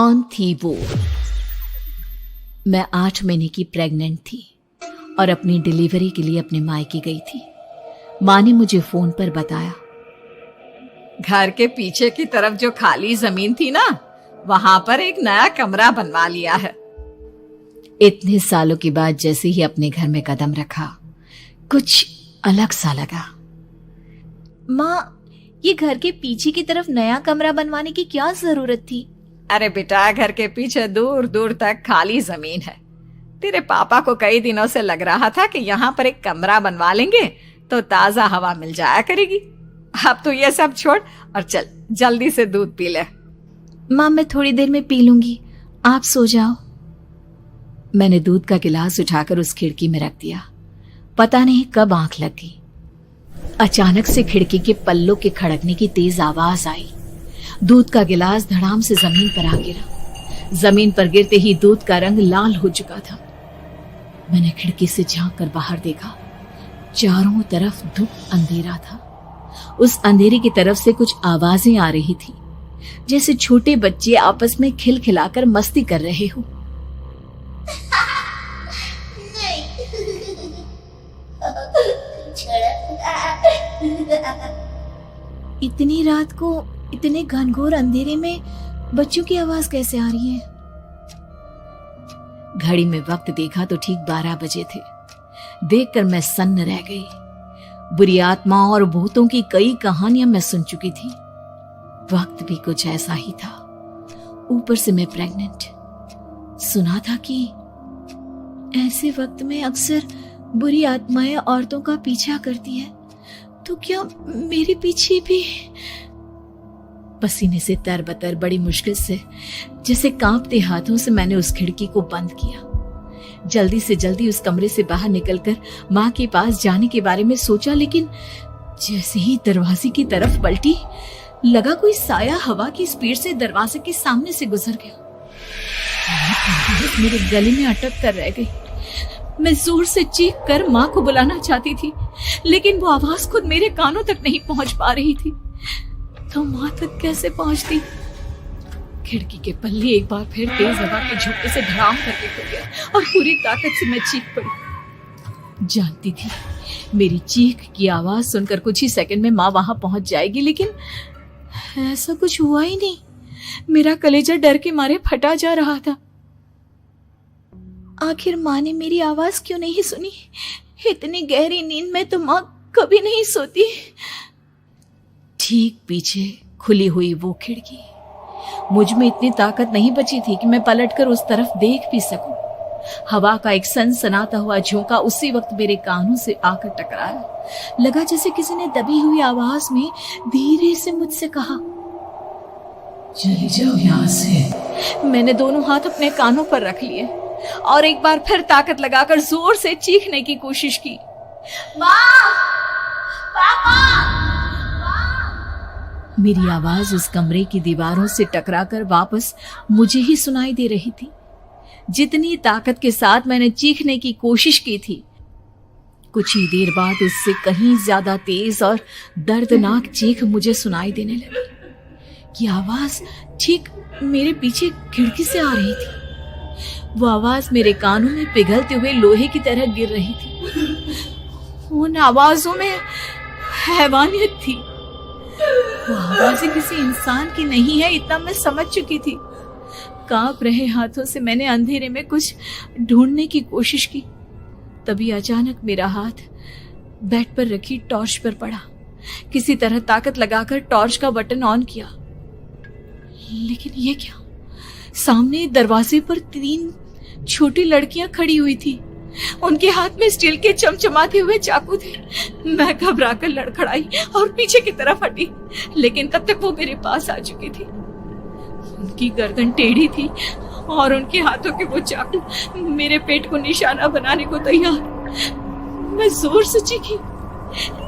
On थी वो। मैं 8 महीने की प्रेग्नेंट थी और अपनी डिलीवरी के लिए अपने मायके गई थी। माँ ने मुझे फोन पर बताया, घर के पीछे की तरफ जो खाली जमीन थी ना, वहां पर एक नया कमरा बनवा लिया है। इतने सालों के बाद जैसे ही अपने घर में कदम रखा, कुछ अलग सा लगा। माँ, ये घर के पीछे की तरफ नया कमरा बनवाने की क्या जरूरत थी? अरे बेटा, घर के पीछे दूर दूर तक खाली जमीन है। तेरे पापा को कई दिनों से लग रहा था कि यहाँ पर एक कमरा बनवा लेंगे तो ताजा हवा मिल जाया करेगी। अब तो ये सब छोड़ और चल जल्दी से दूध पी ले। माँ, मैं थोड़ी देर में पी लूंगी, आप सो जाओ। मैंने दूध का गिलास उठाकर उस खिड़की में रख दिया। पता नहीं कब आंख लग गई। अचानक से खिड़की के पल्लों के खड़कने की तेज आवाज आई। दूध का गिलास धड़ाम से जमीन पर आ गिरा। जमीन पर गिरते ही दूध का रंग लाल हो चुका था। मैंने खिड़की से झांक कर बाहर देखा। चारों तरफ धूप अंधेरा था। उस अंधेरे की तरफ से कुछ आवाजें आ रही थी, जैसे छोटे बच्चे आपस में खिलखिलाकर मस्ती कर रहे हो। इतनी रात को इतने घनघोर अंधेरे में बच्चों की आवाज कैसे आ रही है? घड़ी में वक्त देखा तो ठीक 12 बजे थे। देखकर मैं सन्न रह गई। बुरी आत्माओं और भूतों की कई कहानियां मैं सुन चुकी थी। वक्त भी कुछ ऐसा ही था। ऊपर से मैं प्रेग्नेंट। सुना था कि ऐसे वक्त में अक्सर बुरी आत्माएं औरतों का पीछा करती है, तो क्या मेरे पीछे भी? पसीने से तरबतर बड़ी मुश्किल से, जैसे कांपते हाथों से मैंने उस खिड़की को बंद किया। जल्दी से जल्दी उस कमरे से बाहर निकलकर माँ के पास जाने के बारे में सोचा, लेकिन जैसे ही दरवाजे की तरफ पलटी, लगा कोई साया हवा की स्पीड से दरवाजे के सामने से गुजर गया। मेरे गले में अटक कर रह गई। मैं जोर से चीख कर माँ को बुलाना चाहती थी, लेकिन वो आवाज खुद मेरे कानों तक नहीं पहुंच पा रही थी। तो माँ तक कैसे पहुंचती? खिड़की के पल्ले एक बार फिर तेज हवा के झोंके से धड़ाम करके खुल गया और पूरी ताकत से मैं चीख पड़ी। जानती थी मेरी चीख की आवाज सुनकर कुछ ही सेकंड में माँ वहां पहुंच जाएगी, लेकिन ऐसा कुछ हुआ ही नहीं। मेरा कलेजा डर के मारे फटा जा रहा था। आखिर माँ ने मेरी आवाज क्यों नहीं सुनी? इतनी गहरी नींद में तो माँ कभी नहीं सोती। ठीक पीछे खुली हुई वो खिड़की। मुझ में इतनी ताकत नहीं बची थी कि मैं पलटकर उस तरफ देख भी सकूं। हवा का एक सनसनाता हुआ झोंका उसी वक्त मेरे कानों से आकर टकराया। लगा जैसे किसी ने दबी हुई आवाज में धीरे से मुझसे कहा, चली जाओ यहां से। मैंने दोनों हाथ अपने कानों पर रख लिए और एक बार फिर ताकत लगाकर जोर से चीखने की कोशिश की। माँ! पापा! मेरी आवाज उस कमरे की दीवारों से टकराकर वापस मुझे ही सुनाई दे रही थी। जितनी ताकत के साथ मैंने चीखने की कोशिश की थी, कुछ ही देर बाद उससे कहीं ज्यादा तेज और दर्दनाक चीख मुझे सुनाई देने लगी। ये आवाज ठीक मेरे पीछे खिड़की से आ रही थी। वो आवाज मेरे कानों में पिघलते हुए लोहे की तरह गिर रही थी। उन आवाजों में हैवानियत थी। वो आवाजें किसी इंसान की नहीं है, इतना मैं समझ चुकी थी। कांप रहे हाथों से मैंने अंधेरे में कुछ ढूंढने की कोशिश की। तभी अचानक मेरा हाथ बेड पर रखी टॉर्च पर पड़ा। किसी तरह ताकत लगाकर टॉर्च का बटन ऑन किया, लेकिन ये क्या? सामने दरवाजे पर 3 छोटी लड़कियां खड़ी हुई थी। उनके हाथ में स्टील के चमचमाते हुए चाकू थे। मैं घबराकर लड़खड़ाई और पीछे की तरफ हटी, लेकिन तब तक वो मेरे पास आ चुकी थी। उनकी गर्दन टेढ़ी थी और उनके हाथों के वो चाकू मेरे पेट को निशाना बनाने को तैयार। मैं जोर से चीखी,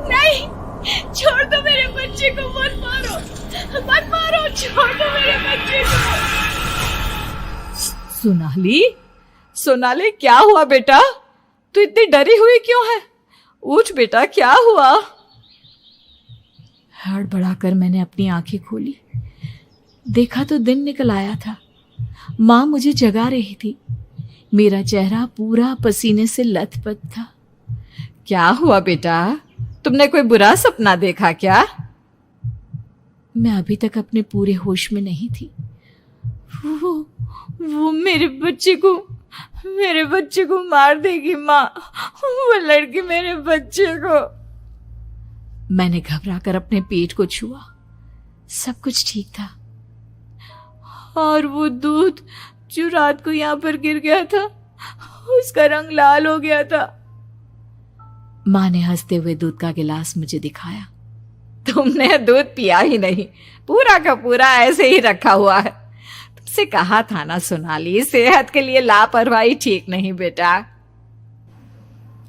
नहीं, छोड़ दो मेरे बच्चे को, मत मारो, मत मारो, छोड़ दो मेरे बच्चे को। सोनाली, क्या हुआ बेटा? तू इतनी डरी हुई क्यों है? उठ बेटा, क्या हुआ? हड़बड़ाकर मैंने अपनी आंखें खोली। देखा तो दिन निकल आया था। माँ मुझे जगा रही थी। मेरा चेहरा पूरा पसीने से लथपथ था। क्या हुआ बेटा, तुमने कोई बुरा सपना देखा क्या? मैं अभी तक अपने पूरे होश में नहीं थी। वो मेरे बच्चे को मार देगी माँ। वो लड़की मेरे बच्चे को। मैंने घबरा कर अपने पेट को छुआ। सब कुछ ठीक था। और वो दूध जो रात को यहाँ पर गिर गया था, उसका रंग लाल हो गया था। माँ ने हंसते हुए दूध का गिलास मुझे दिखाया। तुमने दूध पिया ही नहीं, पूरा का पूरा ऐसे ही रखा हुआ है। तुमसे कहा था ना सोनाली, सेहत के लिए लापरवाही ठीक नहीं बेटा।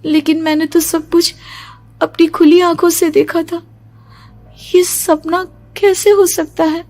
लेकिन मैंने तो सब कुछ अपनी खुली आंखों से देखा था। ये सपना कैसे हो सकता है?